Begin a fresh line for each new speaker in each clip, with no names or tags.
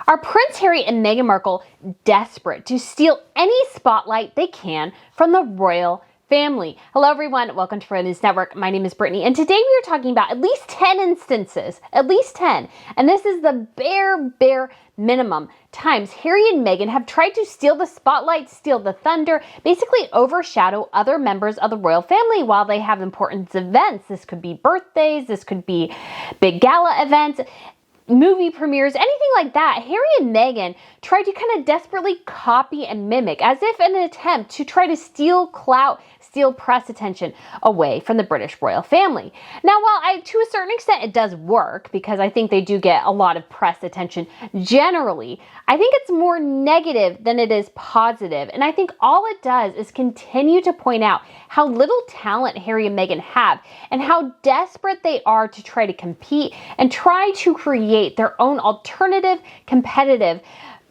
Are Prince Harry and Meghan Markle desperate to steal any spotlight they can from the royal family? Hello everyone, welcome to Royal News Network. My name is Brittany, and today we are talking about at least 10 instances, at least 10, and this is the bare minimum times Harry and Meghan have tried to steal the spotlight, steal the thunder, basically overshadow other members of the royal family while they have important events. This could be birthdays, this could be big gala events, movie premieres, anything like that. Harry and Meghan tried to kind of desperately copy and mimic, as if in an attempt to try to steal clout, steal press attention away from the British royal family. Now, while to a certain extent it does work, because I think they do get a lot of press attention generally, I think it's more negative than it is positive. And I think all it does is continue to point out how little talent Harry and Meghan have and how desperate they are to try to compete and try to create their own alternative, competitive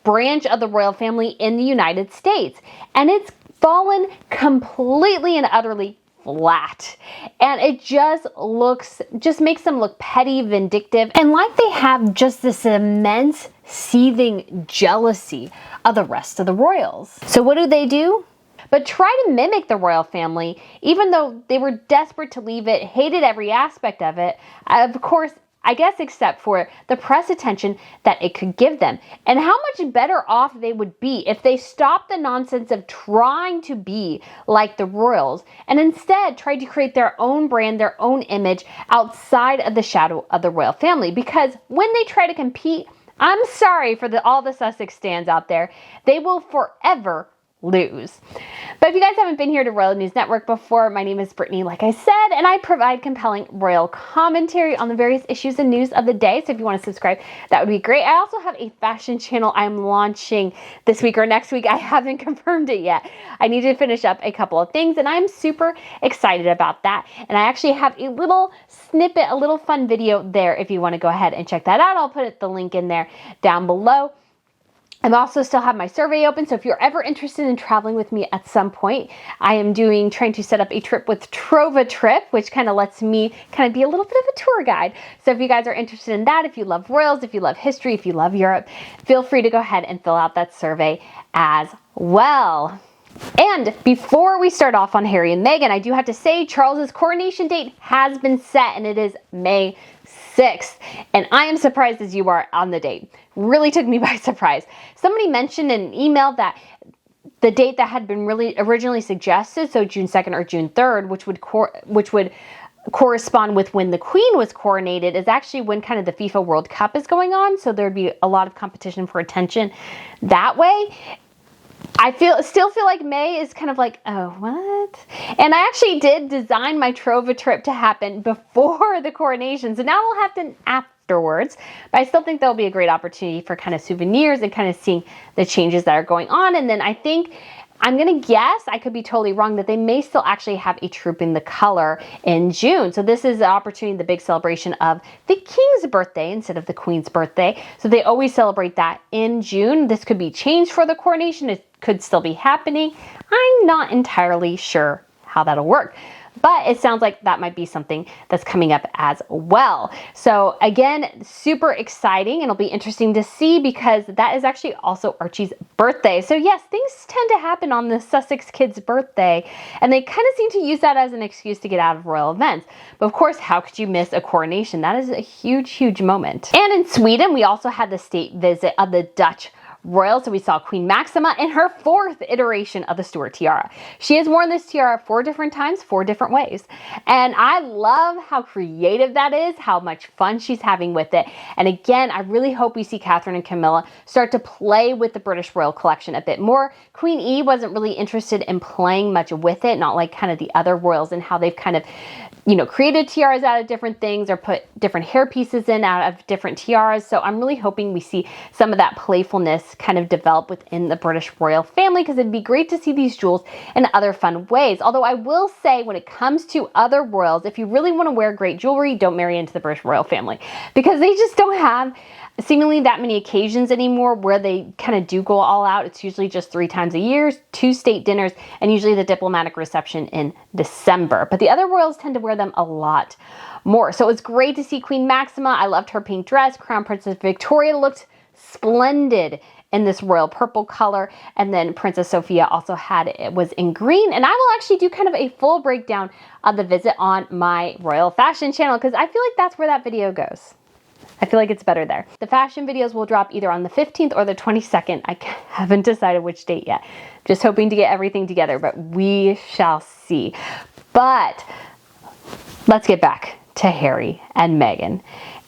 branch of the royal family in the United States. And it's fallen completely and utterly flat. And it just makes them look petty, vindictive, and like they have just this immense seething jealousy of the rest of the royals. So what do? But try to mimic the royal family, even though they were desperate to leave it, hated every aspect of it, of course, I guess except for the press attention that it could give them. And how much better off they would be if they stopped the nonsense of trying to be like the royals and instead tried to create their own brand, their own image outside of the shadow of the royal family. Because when they try to compete, I'm sorry for all the Sussex stands out there, they will forever lose. But if you guys haven't been here to Royal News Network before, my name is Brittany, like I said, and I provide compelling royal commentary on the various issues and news of the day. So if you want to subscribe, that would be great. I also have a fashion channel I'm launching this week or next week. I haven't confirmed it yet. I need to finish up a couple of things, and I'm super excited about that. And I actually have a little snippet, a little fun video there if you want to go ahead and check that out. I'll put the link in there down below. I'm also still have my survey open, so if you're ever interested in traveling with me at some point, I am trying to set up a trip with Trova Trip, which kind of lets me kind of be a little bit of a tour guide. So if you guys are interested in that, if you love royals, if you love history, if you love Europe, feel free to go ahead and fill out that survey as well. And before we start off on Harry and Meghan, I do have to say Charles's coronation date has been set, and it is May 6th. And I am surprised as you are on the date. Really took me by surprise. Somebody mentioned in an email that the date that had been originally suggested, so June 2nd or June 3rd, which would correspond with when the Queen was coronated, is actually when kind of the FIFA World Cup is going on. So there'd be a lot of competition for attention that way. I still feel like May is kind of like, oh, what? And I actually did design my Trova trip to happen before the coronation. So now it'll happen afterwards. But I still think there'll be a great opportunity for kind of souvenirs and kind of seeing the changes that are going on. And then I think, I'm going to guess, I could be totally wrong, that they may still actually have a Troop in the Color in June. So this is the opportunity, the big celebration of the King's birthday instead of the Queen's birthday. So they always celebrate that in June. This could be changed for the coronation. It could still be happening. I'm not entirely sure how that'll work, but it sounds like that might be something that's coming up as well. So again, super exciting, and it'll be interesting to see because that is actually also Archie's birthday. So yes, things tend to happen on the Sussex kid's birthday, and they kind of seem to use that as an excuse to get out of royal events. But of course, how could you miss a coronation? That is a huge moment. And in Sweden, we also had the state visit of the Dutch royal. So we saw Queen Maxima in her 4th iteration of the Stuart tiara. She has worn this tiara 4 different times, 4 different ways. And I love how creative that is, how much fun she's having with it. And again, I really hope we see Catherine and Camilla start to play with the British royal collection a bit more. Queen E wasn't really interested in playing much with it, not like kind of the other royals and how they've kind of, created tiaras out of different things or put different hair pieces in out of different tiaras. So I'm really hoping we see some of that playfulness kind of develop within the British royal family, because it'd be great to see these jewels in other fun ways. Although I will say, when it comes to other royals, if you really want to wear great jewelry, don't marry into the British royal family, because they just don't have seemingly that many occasions anymore where they kind of do go all out. It's usually just 3 times a year, 2 state dinners, and usually the diplomatic reception in December. But the other royals tend to wear them a lot more. So it's great to see Queen Maxima. I loved her pink dress. Crown Princess Victoria looked splendid in this royal purple color. And then Princess Sophia also was in green. And I will actually do kind of a full breakdown of the visit on my royal fashion channel, because I feel like that's where that video goes. I feel like it's better there. The fashion videos will drop either on the 15th or the 22nd. I haven't decided which date yet. Just hoping to get everything together, but we shall see. But let's get back to Harry and Meghan.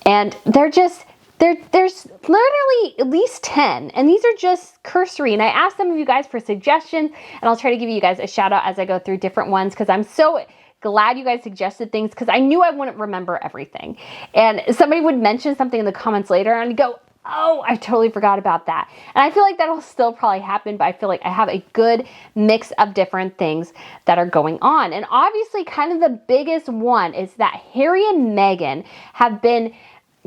And there's literally at least 10, and these are just cursory. And I asked some of you guys for suggestions, and I'll try to give you guys a shout out as I go through different ones, because I'm so glad you guys suggested things, because I knew I wouldn't remember everything. And somebody would mention something in the comments later and I'd go, oh, I totally forgot about that. And I feel like that'll still probably happen, but I feel like I have a good mix of different things that are going on. And obviously kind of the biggest one is that Harry and Meghan have been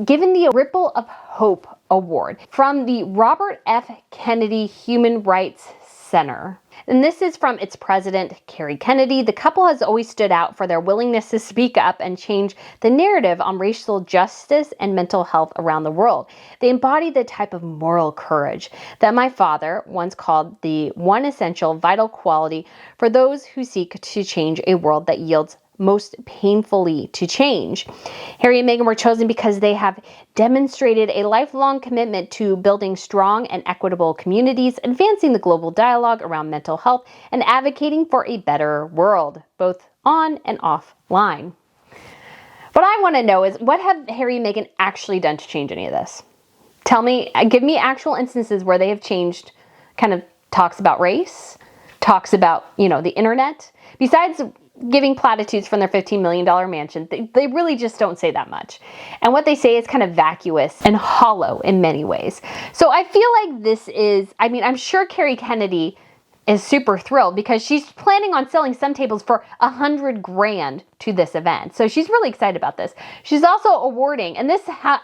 given the Ripple of Hope Award from the Robert F. Kennedy Human Rights Center. And this is from its president, Kerry Kennedy. The couple has always stood out for their willingness to speak up and change the narrative on racial justice and mental health around the world. They embody the type of moral courage that my father once called the one essential vital quality for those who seek to change a world that yields most painfully to change. Harry and Meghan were chosen because they have demonstrated a lifelong commitment to building strong and equitable communities, advancing the global dialogue around mental health, and advocating for a better world, both on and offline. What I want to know is, what have Harry and Meghan actually done to change any of this? Tell me, give me actual instances where they have changed, kind of talks about race, talks about, the internet, besides giving platitudes from their $15 million mansion. They really just don't say that much. And what they say is kind of vacuous and hollow in many ways. So I feel like this is, I'm sure Kerry Kennedy is super thrilled, because she's planning on selling some tables for $100,000 to this event. So she's really excited about this. She's also awarding, and this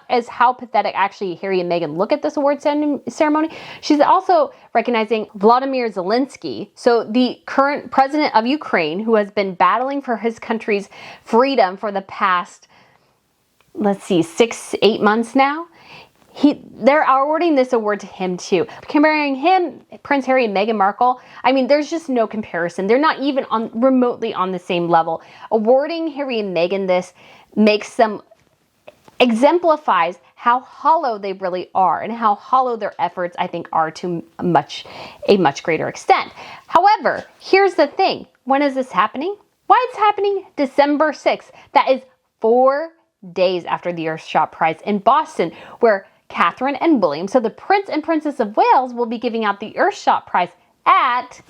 is how pathetic actually Harry and Meghan look at this award ceremony. She's also recognizing Volodymyr Zelensky, so the current president of Ukraine, who has been battling for his country's freedom for the past, 6-8 months now. They're awarding this award to him too. Comparing him, Prince Harry and Meghan Markle, there's just no comparison. They're not even remotely on the same level. Awarding Harry and Meghan this exemplifies how hollow they really are, and how hollow their efforts, I think, are to a much greater extent. However, here's the thing. When is this happening? Why it's happening? December 6th. That is 4 days after the Earthshot Prize in Boston, where Catherine and William, so the Prince and Princess of Wales, will be giving out the Earthshot Prize at,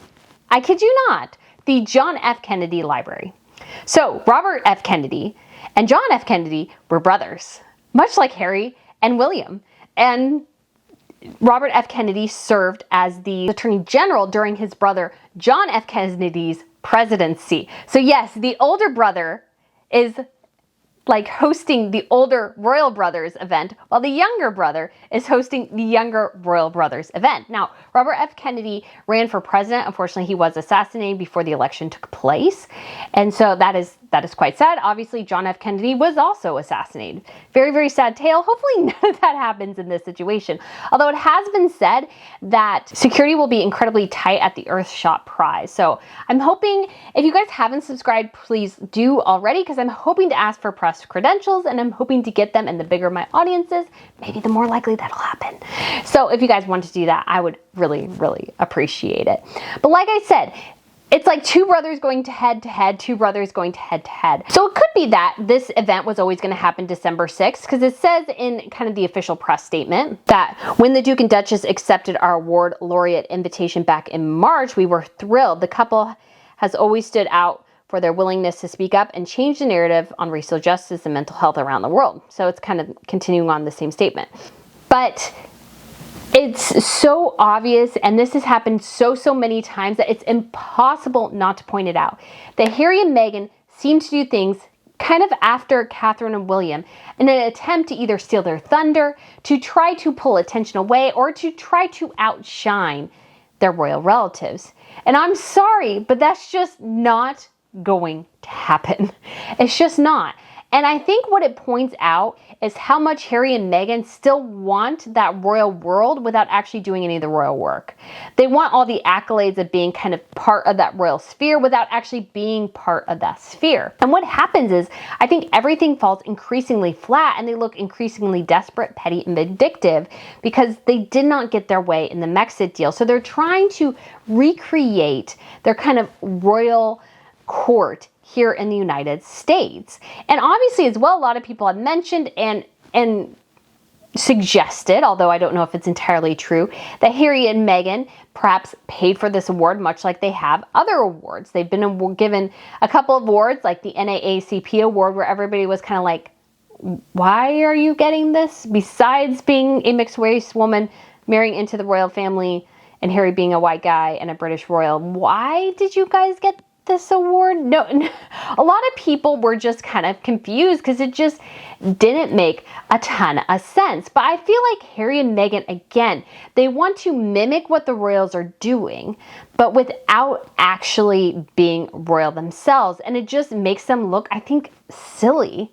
I kid you not, the John F. Kennedy Library. So Robert F. Kennedy and John F. Kennedy were brothers, much like Harry and William. And Robert F. Kennedy served as the Attorney General during his brother John F. Kennedy's presidency. So yes, the older brother is like hosting the older Royal Brothers event, while the younger brother is hosting the younger Royal Brothers event. Now, Robert F. Kennedy ran for president. Unfortunately, he was assassinated before the election took place. And so that is quite sad. Obviously, John F. Kennedy was also assassinated. Very, very sad tale. Hopefully none of that happens in this situation. Although it has been said that security will be incredibly tight at the Earthshot Prize. So I'm hoping, if you guys haven't subscribed, please do already, because I'm hoping to ask for press credentials, and I'm hoping to get them, and the bigger my audience is, maybe the more likely that'll happen. So if you guys want to do that, I would really, really appreciate it. But like I said, it's like two brothers going to head to head, two brothers going to head to head. So it could be that this event was always going to happen December 6th, because it says in kind of the official press statement that when the Duke and Duchess accepted our award laureate invitation back in March, we were thrilled. The couple has always stood out for their willingness to speak up and change the narrative on racial justice and mental health around the world. So it's kind of continuing on the same statement. But it's so obvious, and this has happened so many times, that it's impossible not to point it out, that Harry and Meghan seem to do things kind of after Catherine and William in an attempt to either steal their thunder, to try to pull attention away, or to try to outshine their royal relatives. And I'm sorry, but that's just not going to happen. It's just not. And I think what it points out is how much Harry and Meghan still want that royal world without actually doing any of the royal work. They want all the accolades of being kind of part of that royal sphere without actually being part of that sphere. And what happens is, I think everything falls increasingly flat and they look increasingly desperate, petty, and vindictive because they did not get their way in the Megxit deal. So they're trying to recreate their kind of royal court here in the United States. And obviously as well, a lot of people have mentioned and suggested, although I don't know if it's entirely true, that Harry and Meghan perhaps paid for this award much like they have other awards. They've been given a couple of awards like the NAACP award where everybody was kind of like, why are you getting this? Besides being a mixed race woman marrying into the royal family and Harry being a white guy and a British royal, why did you guys get this award? No, a lot of people were just kind of confused because it just didn't make a ton of sense. But I feel like Harry and Meghan, again, they want to mimic what the royals are doing, but without actually being royal themselves. And it just makes them look, I think, silly.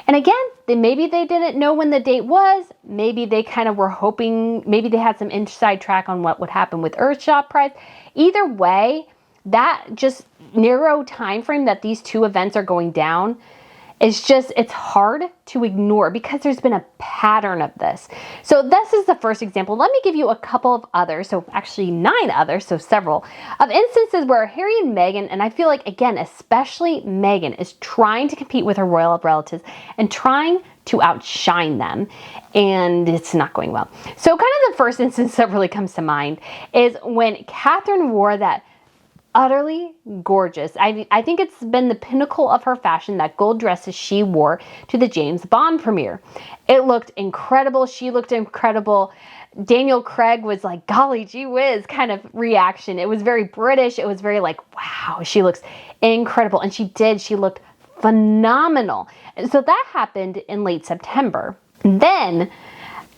And again, maybe they didn't know when the date was. Maybe they kind of were hoping, maybe they had some inside track on what would happen with Earthshot Prize. Either way, that just narrow time frame that these two events are going down is just, it's hard to ignore because there's been a pattern of this. So this is the first example. Let me give you a couple of others, so actually 9 others, so several, of instances where Harry and Meghan, and I feel like, again, especially Meghan, is trying to compete with her royal relatives and trying to outshine them, and it's not going well. So kind of the first instance that really comes to mind is when Catherine wore that utterly gorgeous, I think it's been the pinnacle of her fashion, that gold dress that she wore to the James Bond premiere. It looked incredible. She looked incredible. Daniel Craig was like, golly gee whiz kind of reaction. It was very British. It was very like, wow, she looks incredible. And she looked phenomenal. And so that happened in late September. Then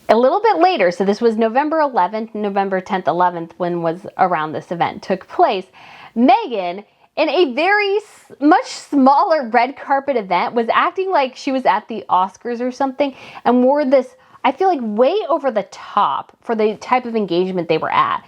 a little bit later, so this was November 11th, November 10th, 11th, when was around this event took place, Meghan, in a very much smaller red carpet event, was acting like she was at the Oscars or something and wore this, I feel like, way over the top for the type of engagement they were at.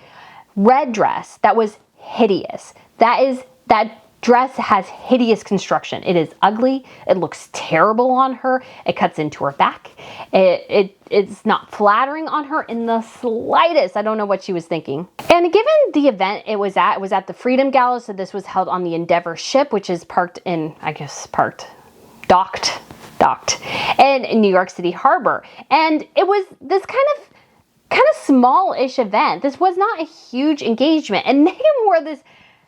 Red dress that was hideous. That dress has hideous construction. It is ugly. It looks terrible on her. It cuts into her back. It's not flattering on her in the slightest. I don't know what she was thinking. And given the event it was at the Freedom Gala, so this was held on the Endeavour ship, which is docked in New York City Harbor. And it was this kind of small-ish event. This was not a huge engagement. And Meghan wore this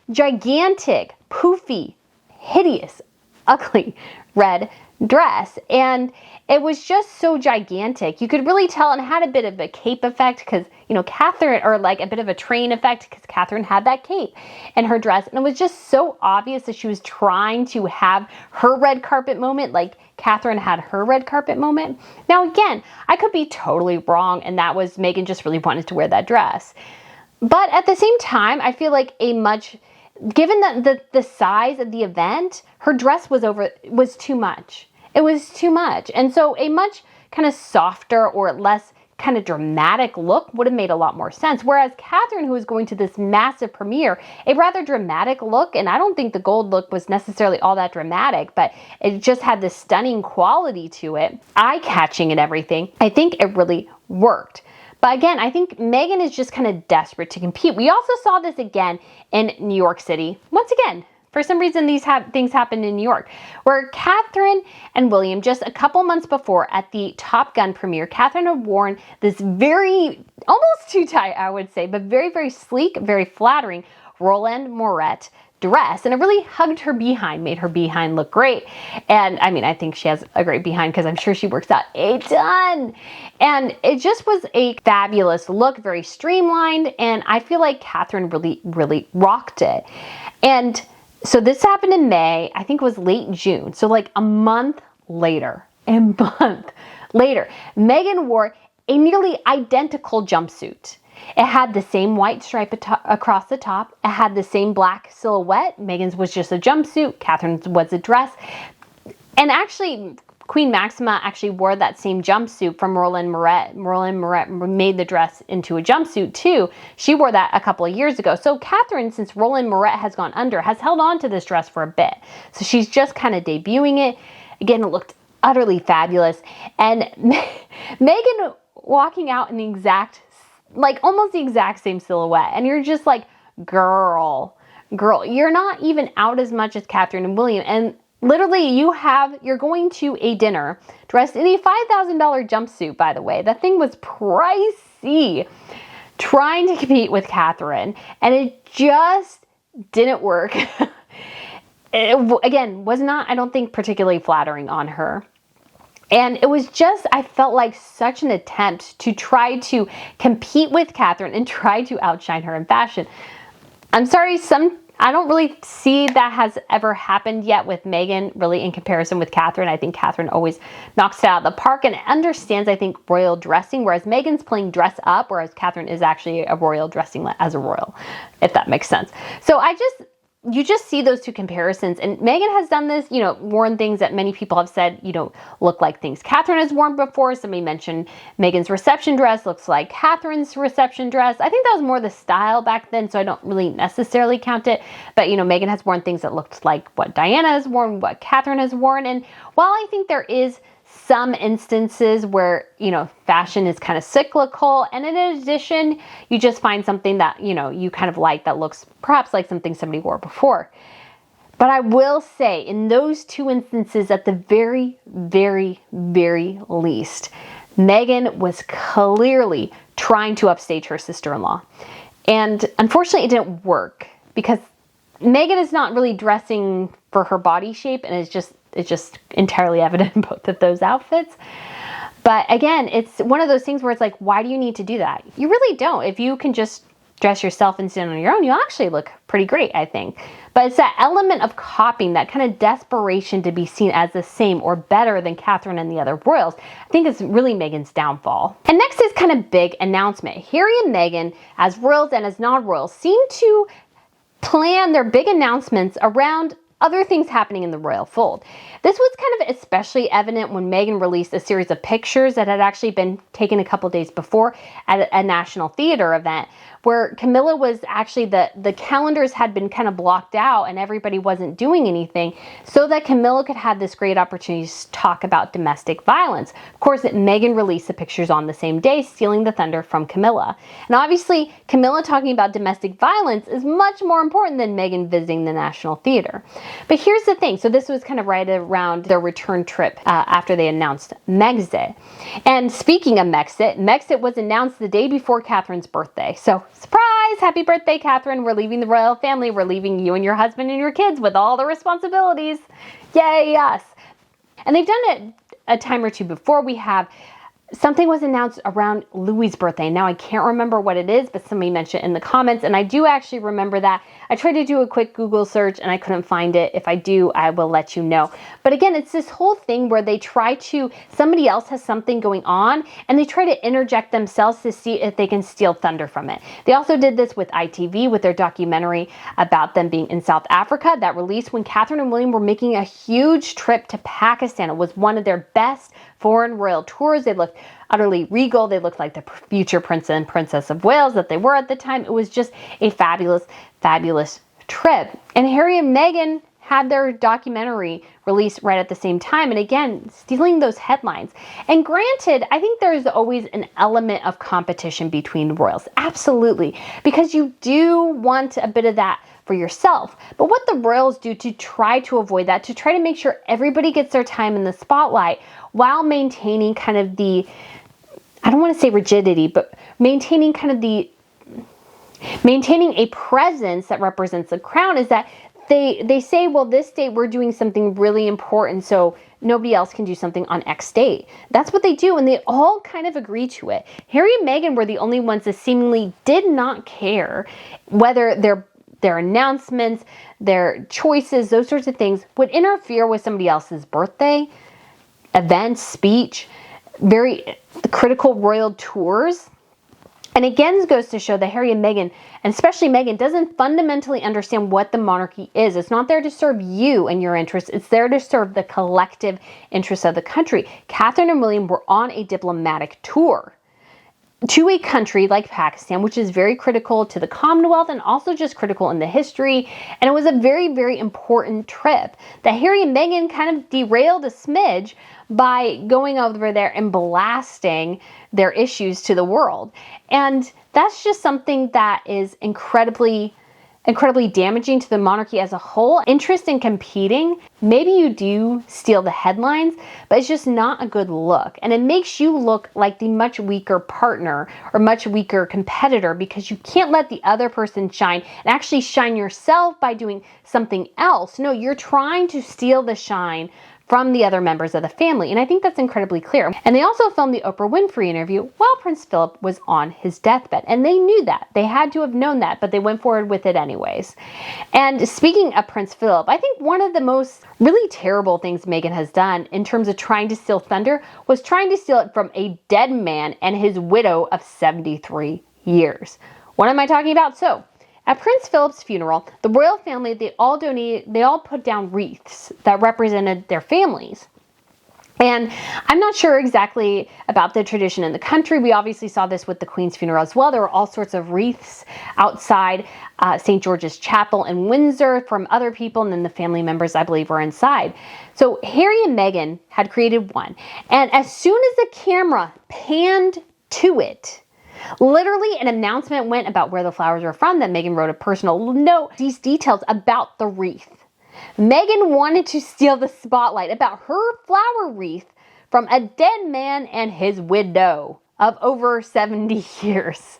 gigantic, poofy, hideous, ugly red dress. And it was just so gigantic. You could really tell, and it had a bit of a cape effect because, Catherine, or like a bit of a train effect because Catherine had that cape in her dress. And it was just so obvious that she was trying to have her red carpet moment like Catherine had her red carpet moment. Now, again, I could be totally wrong, and that was Meghan just really wanted to wear that dress. But at the same time, I feel like given that the size of the event, her dress was too much. It was too much. And so a much kind of softer or less kind of dramatic look would have made a lot more sense. Whereas Catherine, who was going to this massive premiere, a rather dramatic look, and I don't think the gold look was necessarily all that dramatic, but it just had this stunning quality to it, eye-catching and everything. I think it really worked. But again, I think Meghan is just kind of desperate to compete. We also saw this again in New York City. Once again, for some reason, these things happened in New York, where Catherine and William, just a couple months before at the Top Gun premiere, Catherine had worn this very, almost too tight, I would say, but very, very sleek, very flattering Roland Moret dress, and it really hugged her behind, made her behind look great. And I mean, I think she has a great behind because I'm sure she works out a ton. And it just was a fabulous look, very streamlined, and I feel like Catherine really, really rocked it. And so this happened in May, I think it was late June, so like a month later, Meghan wore a nearly identical jumpsuit. It had the same white stripe across the top. It had the same black silhouette. Meghan's was just a jumpsuit. Catherine's was a dress. And actually, Queen Maxima actually wore that same jumpsuit from Roland Moret. Roland Moret made the dress into a jumpsuit too. She wore that a couple of years ago. So Catherine, since Roland Moret has gone under, has held on to this dress for a bit. So she's just kind of debuting it. Again, it looked utterly fabulous. And Meghan walking out in the exact, like almost the exact same silhouette. And you're just like, girl, you're not even out as much as Catherine and William. And literally, you're going to a dinner dressed in a $5,000 jumpsuit, by the way. That thing was pricey. Trying to compete with Catherine, and it just didn't work. It, again, was not, I don't think, particularly flattering on her. And it was just, I felt like such an attempt to try to compete with Catherine and try to outshine her in fashion. I'm sorry, I don't really see that has ever happened yet with Meghan, really, in comparison with Catherine. I think Catherine always knocks it out of the park and understands, I think, royal dressing, whereas Meghan's playing dress up, whereas Catherine is actually a royal dressing as a royal, if that makes sense. So you just see those two comparisons. And Meghan has done this, worn things that many people have said, look like things Catherine has worn before. Somebody mentioned Meghan's reception dress looks like Catherine's reception dress. I think that was more the style back then, so I don't really necessarily count it. But, Meghan has worn things that looked like what Diana has worn, what Catherine has worn. And while I think there is some instances where, fashion is kind of cyclical, and in addition, you just find something that, you kind of like that looks perhaps like something somebody wore before. But I will say, in those two instances, at the very, very, very least, Meghan was clearly trying to upstage her sister-in-law. And unfortunately, it didn't work because Meghan is not really dressing for her body shape, and it's just entirely evident in both of those outfits. But again, it's one of those things where it's like, why do you need to do that? You really don't. If you can just dress yourself and stand on your own, you actually look pretty great, I think. But it's that element of copying, that kind of desperation to be seen as the same or better than Catherine and the other royals, I think is really Meghan's downfall. And next is kind of big announcement. Harry and Meghan, as royals and as non-royals, seem to plan their big announcements around other things happening in the royal fold. This was kind of especially evident when Meghan released a series of pictures that had actually been taken a couple days before at a National Theatre event, where Camilla was actually, the calendars had been kind of blocked out and everybody wasn't doing anything, so that Camilla could have this great opportunity to talk about domestic violence. Of course, Meghan released the pictures on the same day, stealing the thunder from Camilla. And obviously, Camilla talking about domestic violence is much more important than Meghan visiting the National Theatre. But here's the thing. So this was kind of right around their return trip after they announced Megxit. And speaking of Megxit was announced the day before Catherine's birthday. So surprise! Happy birthday, Catherine. We're leaving the royal family. We're leaving you and your husband and your kids with all the responsibilities. Yay, us. And they've done it a time or two before. Something was announced around Louis' birthday. Now, I can't remember what it is, but somebody mentioned it in the comments, and I do actually remember that. I tried to do a quick Google search, and I couldn't find it. If I do, I will let you know. But again, it's this whole thing where somebody else has something going on, and they try to interject themselves to see if they can steal thunder from it. They also did this with ITV, with their documentary about them being in South Africa that released when Catherine and William were making a huge trip to Pakistan. It was one of their best foreign royal tours. They looked utterly regal. They looked like the future prince and princess of Wales that they were at the time. It was just a fabulous, fabulous trip. And Harry and Meghan had their documentary released right at the same time. And again, stealing those headlines. And granted, I think there's always an element of competition between royals. Absolutely. Because you do want a bit of that for yourself. But what the royals do to try to avoid that, to try to make sure everybody gets their time in the spotlight while maintaining kind of the, I don't want to say rigidity, but maintaining a presence that represents the crown, is that they say, well, this date we're doing something really important, so nobody else can do something on X date. That's what they do, and they all kind of agree to it. Harry and Meghan were the only ones that seemingly did not care whether their announcements, their choices, those sorts of things would interfere with somebody else's birthday, event, speech, very critical royal tours. And again goes to show that Harry and Meghan, and especially Meghan, doesn't fundamentally understand what the monarchy is. It's not there to serve you and your interests. It's there to serve the collective interests of the country. Catherine and William were on a diplomatic tour to a country like Pakistan, which is very critical to the Commonwealth and also just critical in the history. And it was a very, very important trip that Harry and Meghan kind of derailed a smidge by going over there and blasting their issues to the world. And that's just something that is incredibly damaging to the monarchy as a whole. Interest in competing, maybe you do steal the headlines, but it's just not a good look. And it makes you look like the much weaker partner or much weaker competitor because you can't let the other person shine and actually shine yourself by doing something else. No, you're trying to steal the shine from the other members of the family. And I think that's incredibly clear. And they also filmed the Oprah Winfrey interview while Prince Philip was on his deathbed. And they knew that. They had to have known that, but they went forward with it anyways. And speaking of Prince Philip, I think one of the most really terrible things Meghan has done in terms of trying to steal thunder was trying to steal it from a dead man and his widow of 73 years. What am I talking about? So, at Prince Philip's funeral, the royal family, they all put down wreaths that represented their families. And I'm not sure exactly about the tradition in the country. We obviously saw this with the Queen's funeral as well. There were all sorts of wreaths outside St. George's Chapel in Windsor from other people, and then the family members, I believe, were inside. So Harry and Meghan had created one. And as soon as the camera panned to it, literally an announcement went about where the flowers were from, that Meghan wrote a personal note, these details about the wreath. Meghan wanted to steal the spotlight about her flower wreath from a dead man and his widow of over 70 years.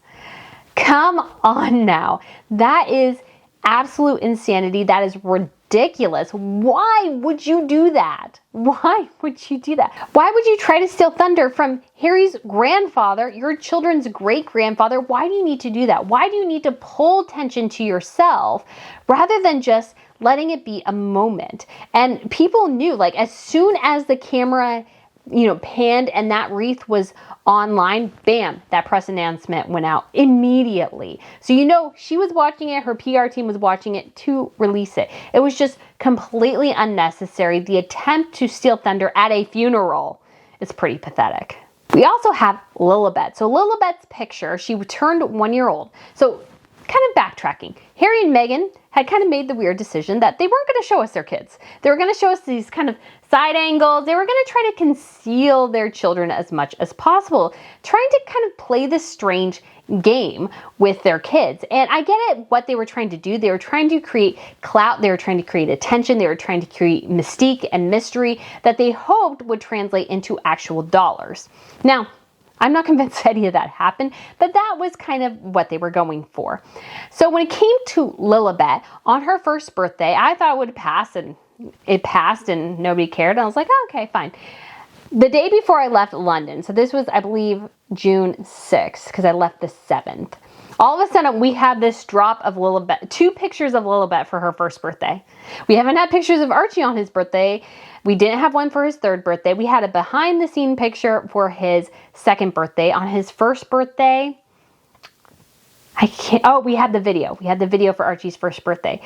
Come on now. That is absolute insanity. That is ridiculous. Why would you do that? Why would you do that? Why would you try to steal thunder from Harry's grandfather, your children's great-grandfather? Why do you need to do that? Why do you need to pull attention to yourself rather than just letting it be a moment? And people knew, like, as soon as the camera, panned and that wreath was online, bam, that press announcement went out immediately. So, she was watching it, her PR team was watching it to release it. It was just completely unnecessary. The attempt to steal thunder at a funeral is pretty pathetic. We also have Lilibet. So Lilibet's picture, she turned 1 year old. So kind of backtracking, Harry and Meghan had kind of made the weird decision that they weren't going to show us their kids. They were going to show us these kind of side angles. They were going to try to conceal their children as much as possible, trying to kind of play this strange game with their kids. And I get it, what they were trying to do. They were trying to create clout. They were trying to create attention. They were trying to create mystique and mystery that they hoped would translate into actual dollars. Now, I'm not convinced any of that happened, but that was kind of what they were going for. So when it came to Lilibet, on her first birthday, I thought it would pass, and it passed and nobody cared. And I was like, oh, okay, fine. The day before I left London, so this was, I believe, June 6th, because I left the 7th. All of a sudden, we had this drop of Lilibet, 2 pictures of Lilibet for her first birthday. We haven't had pictures of Archie on his birthday. We didn't have one for his 3rd birthday. We had a behind-the-scene picture for his 2nd birthday. On his 1st birthday, we had the video. We had the video for Archie's 1st birthday.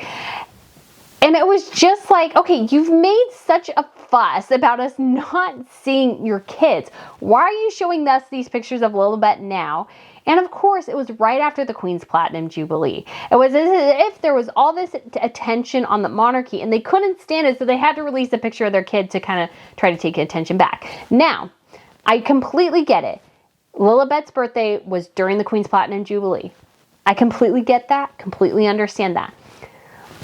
And it was just like, okay, you've made such a fuss about us not seeing your kids. Why are you showing us these pictures of Lilibet now? And of course, it was right after the Queen's Platinum Jubilee. It was as if there was all this attention on the monarchy and they couldn't stand it, so they had to release a picture of their kid to kind of try to take attention back. Now, I completely get it. Lilibet's birthday was during the Queen's Platinum Jubilee. I completely get that, completely understand that.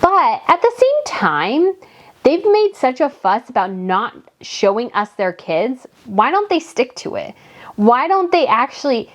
But at the same time, they've made such a fuss about not showing us their kids. Why don't they stick to it? Why don't they actually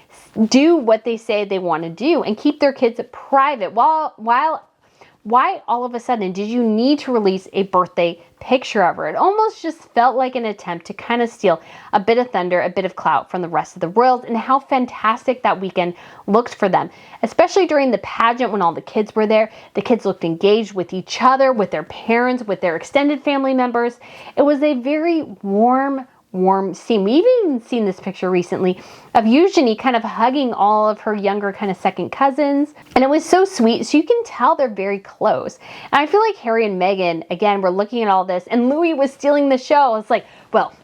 do what they say they want to do and keep their kids private? Why all of a sudden did you need to release a birthday picture of her? It almost just felt like an attempt to kind of steal a bit of thunder, a bit of clout from the rest of the royals, and how fantastic that weekend looked for them. Especially during the pageant when all the kids were there. The kids looked engaged with each other, with their parents, with their extended family members. It was a very warm warm scene. We've even seen this picture recently of Eugenie kind of hugging all of her younger kind of second cousins. And it was so sweet. So you can tell they're very close. And I feel like Harry and Meghan, again, we're looking at all this and Louis was stealing the show. It's like, well,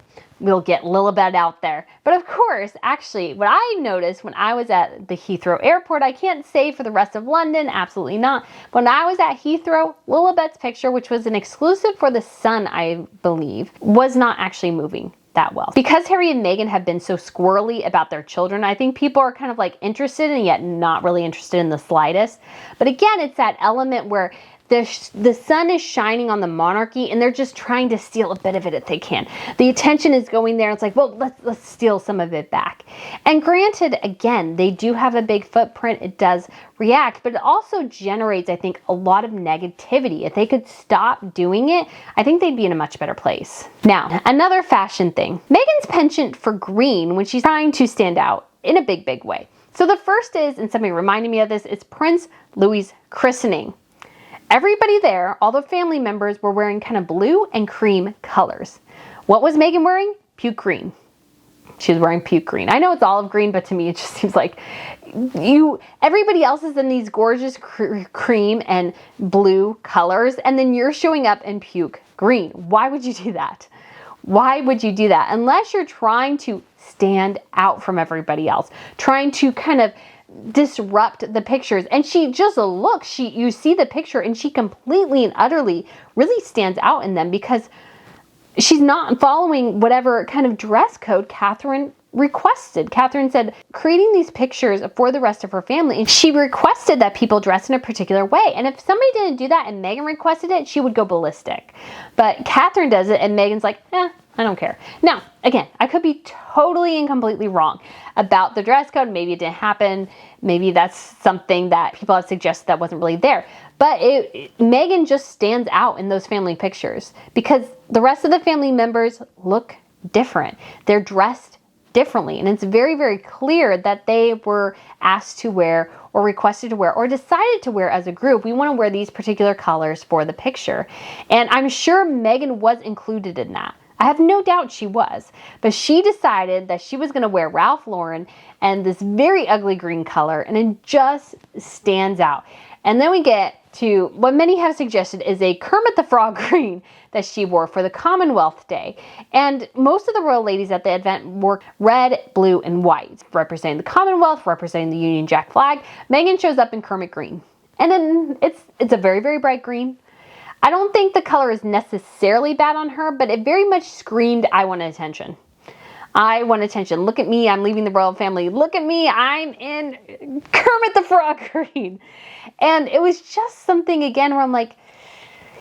we'll get Lilibet out there. But of course, actually, what I noticed when I was at the Heathrow airport, I can't say for the rest of London, absolutely not. But when I was at Heathrow, Lilibet's picture, which was an exclusive for The Sun, I believe, was not actually moving that well. Because Harry and Meghan have been so squirrely about their children, I think people are kind of like interested and yet not really interested in the slightest. But again, it's that element where the sun is shining on the monarchy and they're just trying to steal a bit of it if they can. The attention is going there. It's like, well, let's steal some of it back. And granted, again, they do have a big footprint. It does react, but it also generates, I think, a lot of negativity. If they could stop doing it, I think they'd be in a much better place. Now, another fashion thing. Meghan's penchant for green when she's trying to stand out in a big, big way. So the first is, and somebody reminded me of this, it's Prince Louis' christening. Everybody there, all the family members, were wearing kind of blue and cream colors. What was Meghan wearing? Puke green. She was wearing puke green. I know it's olive green, but to me it just seems like everybody else is in these gorgeous cream and blue colors, and then you're showing up in puke green. Why would you do that? Why would you do that? Unless you're trying to stand out from everybody else, trying to kind of disrupt the pictures. And she just looks, you see the picture and she completely and utterly really stands out in them because she's not following whatever kind of dress code Catherine requested. Catherine said, creating these pictures for the rest of her family, and she requested that people dress in a particular way. And if somebody didn't do that and Meghan requested it, she would go ballistic. But Catherine does it and Meghan's like, I don't care. Now, again, I could be totally and completely wrong about the dress code. Maybe it didn't happen. Maybe that's something that people have suggested that wasn't really there. But Meghan just stands out in those family pictures because the rest of the family members look different. They're dressed differently. And it's very, very clear that they were asked to wear or requested to wear or decided to wear as a group. We want to wear these particular colors for the picture. And I'm sure Meghan was included in that. I have no doubt she was, but she decided that she was going to wear Ralph Lauren and this very ugly green color, and it just stands out. And then we get to what many have suggested is a Kermit the Frog green that she wore for the Commonwealth Day. And most of the royal ladies at the event wore red, blue, and white, representing the Commonwealth, representing the Union Jack flag. Meghan shows up in Kermit green. And then it's a very, very bright green. I don't think the color is necessarily bad on her, but it very much screamed, I want attention. I want attention. Look at me. I'm leaving the royal family. Look at me. I'm in Kermit the Frog green. And it was just something, again, where I'm like,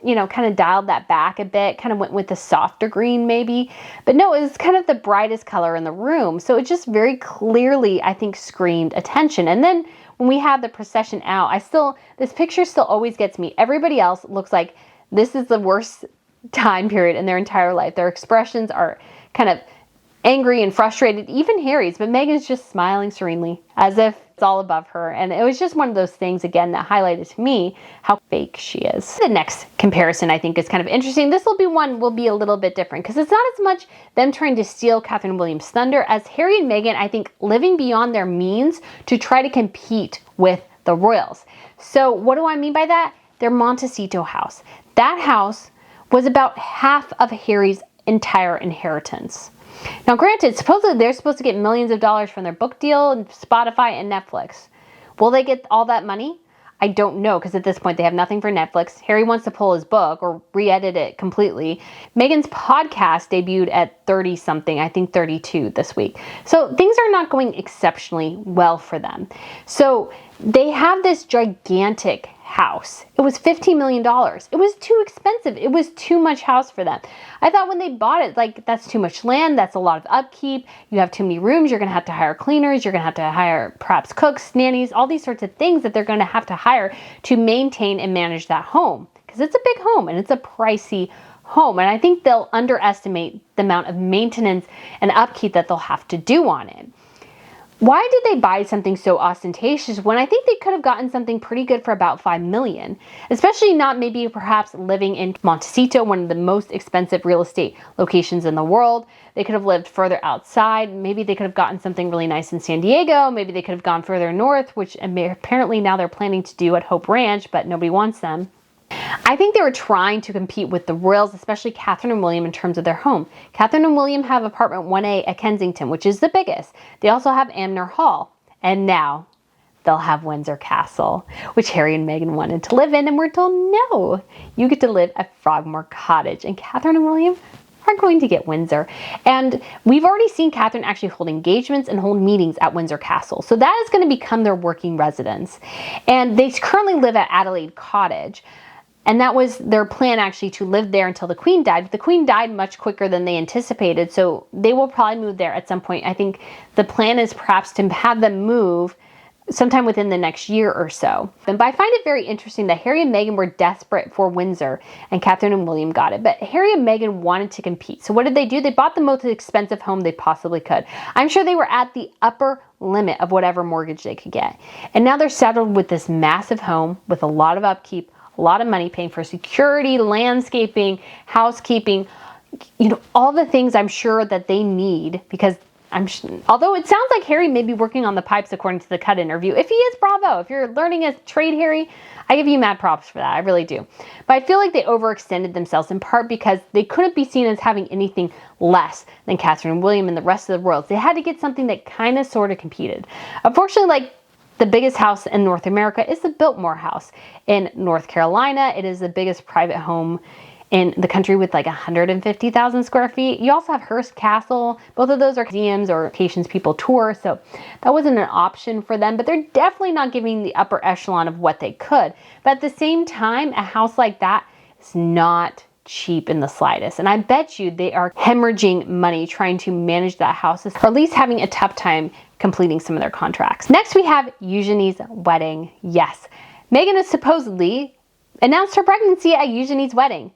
kind of dialed that back a bit, kind of went with the softer green maybe. But no, it was kind of the brightest color in the room. So it just very clearly, I think, screamed attention. And then when we had the procession out, this picture still always gets me. Everybody else looks like this is the worst time period in their entire life. Their expressions are kind of angry and frustrated, even Harry's, but Meghan's just smiling serenely as if it's all above her. And it was just one of those things, again, that highlighted to me how fake she is. The next comparison I think is kind of interesting. This will be a little bit different because it's not as much them trying to steal Catherine Williams' thunder as Harry and Meghan, I think, living beyond their means to try to compete with the royals. So what do I mean by that? Their Montecito house. That house was about half of Harry's entire inheritance. Now, granted, supposedly they're supposed to get millions of dollars from their book deal and Spotify and Netflix. Will they get all that money? I don't know, because at this point they have nothing for Netflix. Harry wants to pull his book or re-edit it completely. Meghan's podcast debuted at 30-something, I think 32 this week. So things are not going exceptionally well for them. So they have this gigantic house. It was $15 million. It was too expensive. It was too much house for them. I thought when they bought it, like, that's too much land. That's a lot of upkeep. You have too many rooms. You're going to have to hire cleaners. You're going to have to hire perhaps cooks, nannies, all these sorts of things that they're going to have to hire to maintain and manage that home. Because it's a big home and it's a pricey home. And I think they'll underestimate the amount of maintenance and upkeep that they'll have to do on it. Why did they buy something so ostentatious when I think they could have gotten something pretty good for about $5 million? Especially not maybe perhaps living in Montecito, one of the most expensive real estate locations in the world. They could have lived further outside. Maybe they could have gotten something really nice in San Diego. Maybe they could have gone further north, which apparently now they're planning to do at Hope Ranch, but nobody wants them. I think they were trying to compete with the royals, especially Catherine and William, in terms of their home. Catherine and William have apartment 1A at Kensington, which is the biggest. They also have Amner Hall. And now they'll have Windsor Castle, which Harry and Meghan wanted to live in, and we're told, no, you get to live at Frogmore Cottage. And Catherine and William are going to get Windsor. And we've already seen Catherine actually hold engagements and hold meetings at Windsor Castle. So that is going to become their working residence. And they currently live at Adelaide Cottage. And that was their plan, actually, to live there until the Queen died. But the Queen died much quicker than they anticipated, so they will probably move there at some point. I think the plan is perhaps to have them move sometime within the next year or so. But I find it very interesting that Harry and Meghan were desperate for Windsor, and Catherine and William got it. But Harry and Meghan wanted to compete. So what did they do? They bought the most expensive home they possibly could. I'm sure they were at the upper limit of whatever mortgage they could get. And now they're settled with this massive home with a lot of upkeep, a lot of money, paying for security, landscaping, housekeeping, all the things I'm sure that they need, because although it sounds like Harry may be working on the pipes according to the Cut interview. If he is, bravo. If you're learning a trade, Harry, I give you mad props for that. I really do. But I feel like they overextended themselves in part because they couldn't be seen as having anything less than Catherine and William and the rest of the royals. They had to get something that kind of sort of competed. Unfortunately, the biggest house in North America is the Biltmore House in North Carolina. It is the biggest private home in the country with like 150,000 square feet. You also have Hearst Castle. Both of those are museums or locations people tour, so that wasn't an option for them, but they're definitely not giving the upper echelon of what they could. But at the same time, a house like that is not cheap in the slightest. And I bet you they are hemorrhaging money trying to manage that house, or at least having a tough time completing some of their contracts. Next, we have Eugenie's wedding. Yes, Meghan has supposedly announced her pregnancy at Eugenie's wedding.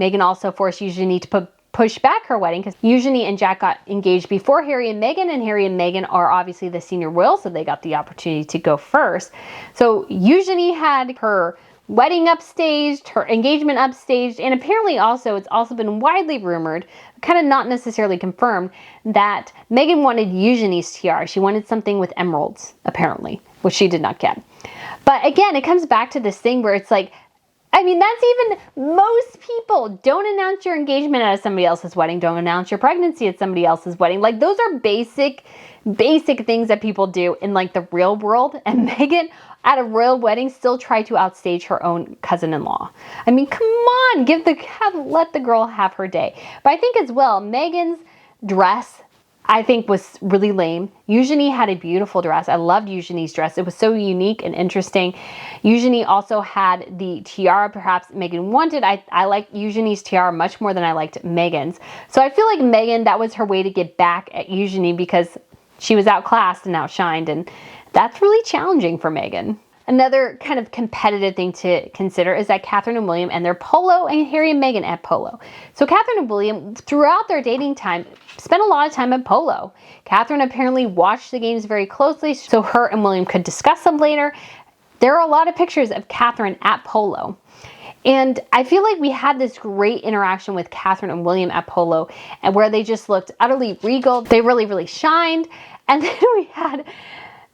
Meghan also forced Eugenie to push back her wedding because Eugenie and Jack got engaged before Harry and Meghan are obviously the senior royals, so they got the opportunity to go first. So Eugenie had her wedding upstaged, her engagement upstaged, and apparently also, it's also been widely rumored, kind of not necessarily confirmed, that Meghan wanted Eugenie's tiara. She wanted something with emeralds, apparently, which she did not get. But again, it comes back to this thing where it's like, that's even most people. Don't announce your engagement at somebody else's wedding. Don't announce your pregnancy at somebody else's wedding. Like, those are basic things that people do in like the real world. And Meghan at a royal wedding still tried to outstage her own cousin-in-law. Come on, let the girl have her day. But I think as well, Meghan's dress, I think, was really lame. Eugenie had a beautiful dress. I loved Eugenie's dress. It was so unique and interesting. Eugenie also had the tiara perhaps Meghan wanted. I liked Eugenie's tiara much more than I liked Meghan's. So I feel like Meghan, that was her way to get back at Eugenie because she was outclassed and outshined, and that's really challenging for Meghan. Another kind of competitive thing to consider is that Catherine and William and their Polo, and Harry and Meghan at Polo. So Catherine and William, throughout their dating time, spent a lot of time at Polo. Catherine apparently watched the games very closely so her and William could discuss them later. There are a lot of pictures of Catherine at Polo. And I feel like we had this great interaction with Catherine and William at Polo, and where they just looked utterly regal. They really, really shined. And then we had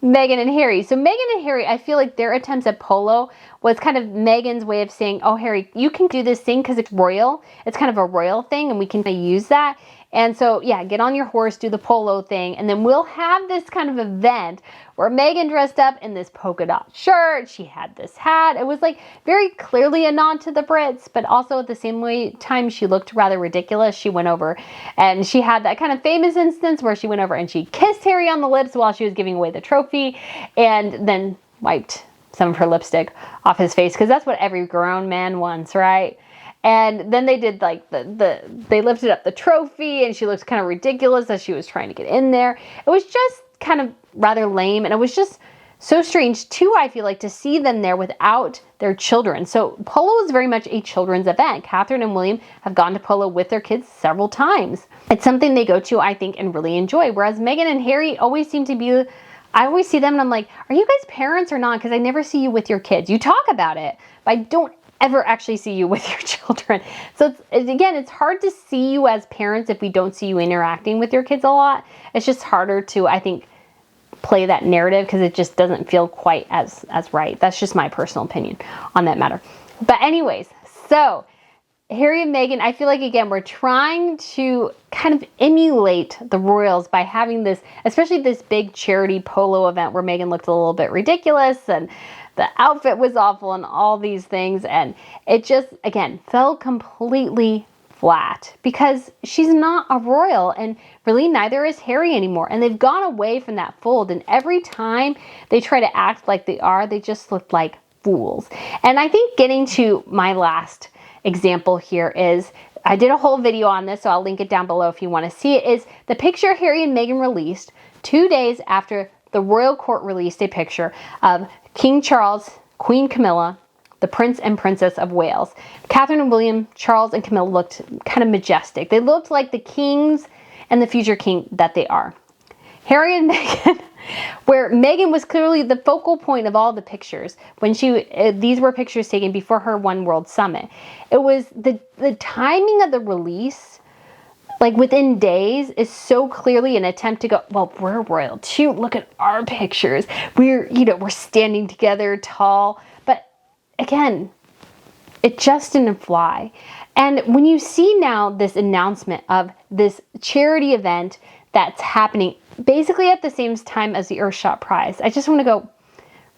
Meghan and Harry. So Meghan and Harry, I feel like their attempts at Polo was kind of Meghan's way of saying, oh, Harry, you can do this thing because it's royal. It's kind of a royal thing and we can use that. And so, yeah, get on your horse, do the polo thing, and then we'll have this kind of event where Meghan dressed up in this polka dot shirt. She had this hat. It was like very clearly a nod to the Brits, but also at the same time she looked rather ridiculous. She went over and she had that kind of famous instance where she went over and she kissed Harry on the lips while she was giving away the trophy and then wiped some of her lipstick off his face, because that's what every grown man wants, right? And then they did like they lifted up the trophy and she looked kind of ridiculous as she was trying to get in there. It was just kind of rather lame, and it was just so strange too, I feel like, to see them there without their children. So Polo is very much a children's event. Catherine and William have gone to Polo with their kids several times. It's something they go to, I think, and really enjoy. Whereas Meghan and Harry always seem to be I always see them and I'm like, are you guys parents or not? Because I never see you with your kids. You talk about it, but I don't ever actually see you with your children. So again, it's hard to see you as parents if we don't see you interacting with your kids a lot. It's just harder to, I think, play that narrative because it just doesn't feel quite as right. That's just my personal opinion on that matter. But anyways, so Harry and Meghan, I feel like, again, we're trying to kind of emulate the royals by having this, especially this big charity polo event where Meghan looked a little bit ridiculous and the outfit was awful and all these things. And it just, again, fell completely flat because she's not a royal and really neither is Harry anymore. And they've gone away from that fold. And every time they try to act like they are, they just look like fools. And I think getting to my last example here is, I did a whole video on this, so I'll link it down below if you want to see it, is the picture Harry and Meghan released 2 days after the royal court released a picture of King Charles, Queen Camilla, the Prince and Princess of Wales. Catherine and William, Charles and Camilla looked kind of majestic. They looked like the kings and the future king that they are. Harry and Meghan, where Meghan was clearly the focal point of all the pictures when these were pictures taken before her One World Summit. It was the timing of the release, like within days, is so clearly an attempt to go, well, we're royal too. Look at our pictures. We're standing together tall. But again, it just didn't fly. And when you see now this announcement of this charity event that's happening basically at the same time as the Earthshot prize, I just want to go,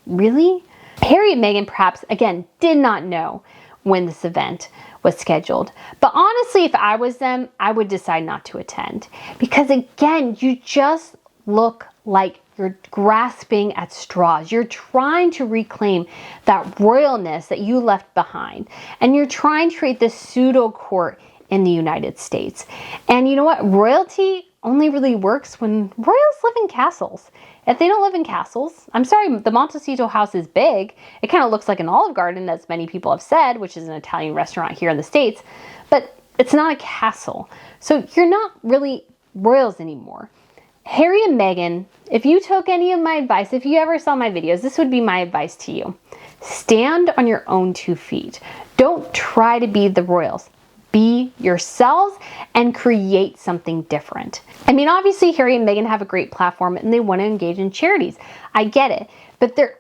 really? Harry and Meghan perhaps, again, did not know when this event was scheduled. But honestly, if I was them, I would decide not to attend. Because again, you just look like you're grasping at straws. You're trying to reclaim that royalness that you left behind. And you're trying to create this pseudo court in the United States. And you know what? Royalty only really works when royals live in castles. If they don't live in castles, I'm sorry, the Montecito house is big. It kind of looks like an Olive Garden, as many people have said, which is an Italian restaurant here in the States, but it's not a castle. So you're not really royals anymore. Harry and Meghan, if you took any of my advice, if you ever saw my videos, this would be my advice to you. Stand on your own 2 feet. Don't try to be the royals. Be yourselves and create something different. I mean, obviously Harry and Meghan have a great platform and they want to engage in charities. I get it, but they're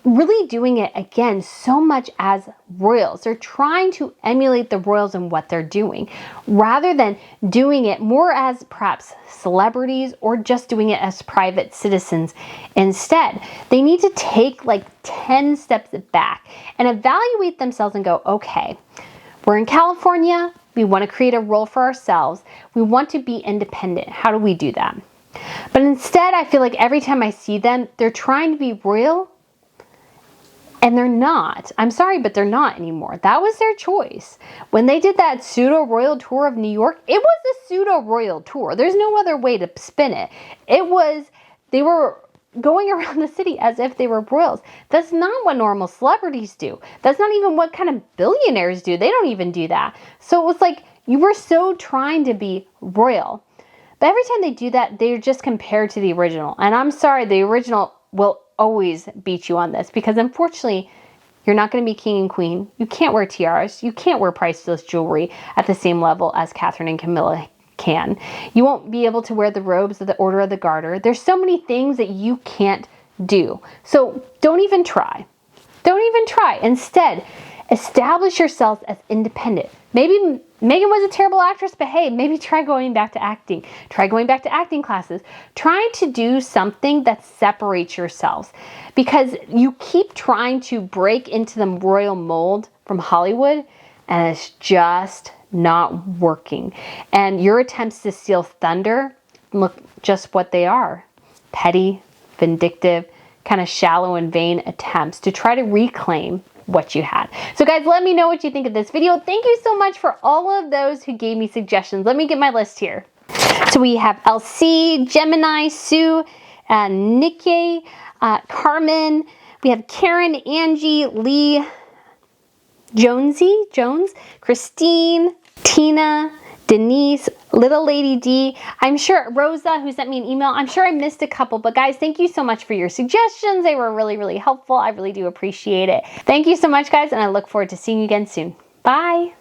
really doing it, again, so much as royals. They're trying to emulate the royals and what they're doing rather than doing it more as perhaps celebrities or just doing it as private citizens instead. They need to take like 10 steps back and evaluate themselves and go, okay, we're in California. We want to create a role for ourselves. We want to be independent. How do we do that? But instead, I feel like every time I see them, they're trying to be royal and they're not. I'm sorry, but they're not anymore. That was their choice. When they did that pseudo-royal tour of New York, it was a pseudo-royal tour. There's no other way to spin it. They were going around the city as if they were royals. That's not what normal celebrities do. That's not even what kind of billionaires do. They don't even do that. So it was like you were so trying to be royal. But every time they do that, they're just compared to the original. And I'm sorry, the original will always beat you on this because unfortunately, you're not going to be king and queen. You can't wear tiaras. You can't wear priceless jewelry at the same level as Catherine and Camilla can. You won't be able to wear the robes of the Order of the Garter. There's so many things that you can't do. So don't even try. Don't even try. Instead, establish yourself as independent. Maybe Meghan was a terrible actress, but hey, maybe try going back to acting. Try going back to acting classes. Trying to do something that separates yourselves because you keep trying to break into the royal mold from Hollywood and it's just not working. And your attempts to steal thunder, look just what they are. Petty, vindictive, kind of shallow and vain attempts to try to reclaim what you had. So guys, let me know what you think of this video. Thank you so much for all of those who gave me suggestions. Let me get my list here. So we have LC, Gemini, Sue, Nikki, Carmen. We have Karen, Angie, Lee, Jones, Christine, Tina, Denise, Little Lady D, I'm sure Rosa, who sent me an email, I'm sure I missed a couple, but guys, thank you so much for your suggestions. They were really, really helpful. I really do appreciate it. Thank you so much, guys, and I look forward to seeing you again soon. Bye.